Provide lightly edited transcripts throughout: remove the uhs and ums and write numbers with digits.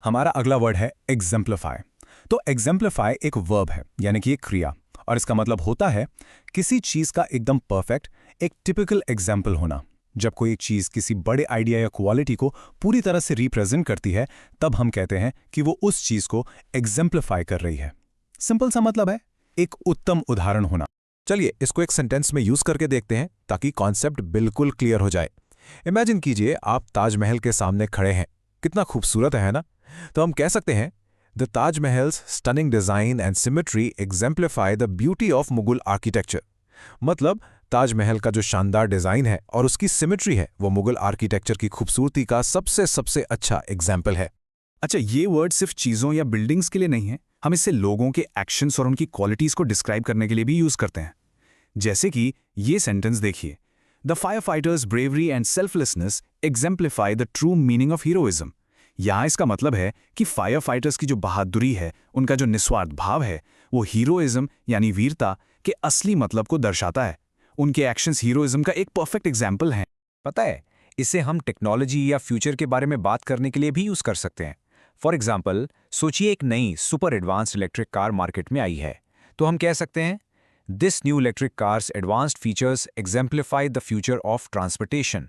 हमारा अगला वर्ड है एग्जाम्पलीफाई। तो एग्जाम्पलीफाई एक वर्ब है, यानी कि एक क्रिया, और इसका मतलब होता है किसी चीज का एकदम परफेक्ट, एक टिपिकल एग्जाम्पल होना। जब कोई एक चीज किसी बड़े आइडिया या क्वालिटी को पूरी तरह से रिप्रेजेंट करती है, तब हम कहते हैं कि वो उस चीज को एग्जाम्पलीफाई कर रही है। सिंपल सा मतलब है एक उत्तम उदाहरण होना। चलिए इसको एक सेंटेंस में यूज करके देखते हैं ताकि कॉन्सेप्ट बिल्कुल क्लियर हो जाए। इमेजिन कीजिए आप ताजमहल के सामने खड़े हैं। कितना खूबसूरत है ना? तो हम कह सकते हैं the Taj Mahal's stunning design and symmetry exemplify the beauty of Mughal architecture. मतलब ताजमहल का जो शानदार डिजाइन है और उसकी सिमेट्री है वो मुगल आर्किटेक्चर की खूबसूरती का सबसे अच्छा एग्जाम्पल है। अच्छा, ये वर्ड सिर्फ चीज़ों या बिल्डिंग्स के लिए नहीं है, हम इसे लोगों के एक्शंस और उनकी क्वालिटीज़ को डिस्क्राइब करने के लिए भी यूज़ करते हैं। जैसे कि ये सेंटेंस देखिए, the fire fighters bravery and selflessness exemplify the true meaning of heroism. यहाँ इसका मतलब है कि फायर फाइटर्स की जो बहादुरी है, उनका जो निस्वार्थ भाव है, वो हीरोइज्म यानी वीरता के असली मतलब को दर्शाता है। उनके एक्शंस हीरोइज्म का एक परफेक्ट एग्जाम्पल हैं। पता है, इसे हम टेक्नोलॉजी या फ्यूचर के बारे में बात करने के लिए भी यूज़ कर सकते हैं। फॉर एग्जाम्पल, सोचिए एक नई super advanced electric car market में आई है, तो हम कह सकते हैं this new electric car's advanced features exemplify the future of transportation.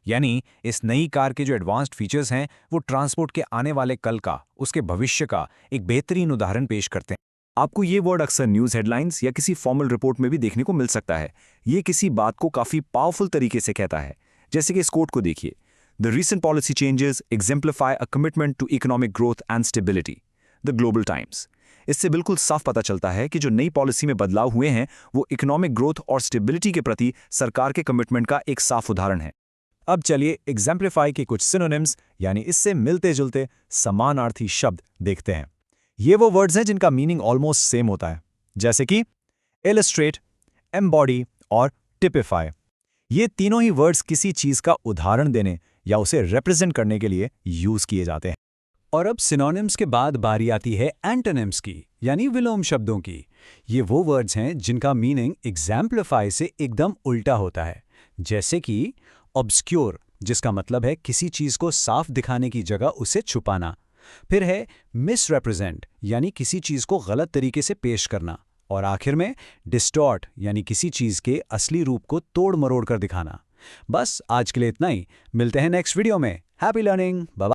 यानी इस नई कार के जो एडवांस्ड फीचर्स हैं वो ट्रांसपोर्ट के आने वाले कल का, उसके भविष्य का एक बेहतरीन उदाहरण पेश करते हैं। आपको ये वर्ड अक्सर न्यूज़ हेडलाइंस या किसी फॉर्मल रिपोर्ट में भी देखने को मिल सकता है। ये किसी बात को काफ़ी पावरफुल तरीके से कहता है। जैसे कि इस कोट को देखिए, the recent policy changes exemplify a commitment to economic growth and stability. The Global Times. इससे बिल्कुल साफ पता चलता है कि जो नई पॉलिसी में बदलाव हुए हैं वो इकोनॉमिक ग्रोथ और स्टेबिलिटी के प्रति सरकार के कमिटमेंट का एक साफ उदाहरण है। अब चलिए एग्जाम्प्लीफाई के कुछ सिनोनिम्स यानी इससे मिलते जुलते समानार्थी शब्द देखते हैं। ये वो वर्ड्स हैं जिनका मीनिंग ऑलमोस्ट सेम होता है, जैसे कि इलस्ट्रेट, एम्बॉडी और टिपिफाई। ये तीनों ही वर्ड्स किसी चीज का उदाहरण देने या उसे रिप्रेजेंट करने के लिए यूज किए जाते हैं। और अब सिनोनिम्स के बाद बारी आती है एंटोनिम्स की, यानी विलोम शब्दों की। ये वो वर्ड्स हैं जिनका मीनिंग एग्जाम्प्लीफाई से एकदम उल्टा होता है, जैसे कि ऑब्स्क्योर, जिसका मतलब है किसी चीज को साफ दिखाने की जगह उसे छुपाना। फिर है मिसरिप्रेजेंट, यानी किसी चीज को गलत तरीके से पेश करना। और आखिर में डिस्टॉर्ट, यानी किसी चीज के असली रूप को तोड़ मरोड़ कर दिखाना। बस आज के लिए इतना ही। मिलते हैं नेक्स्ट वीडियो में। Happy learning. बाय।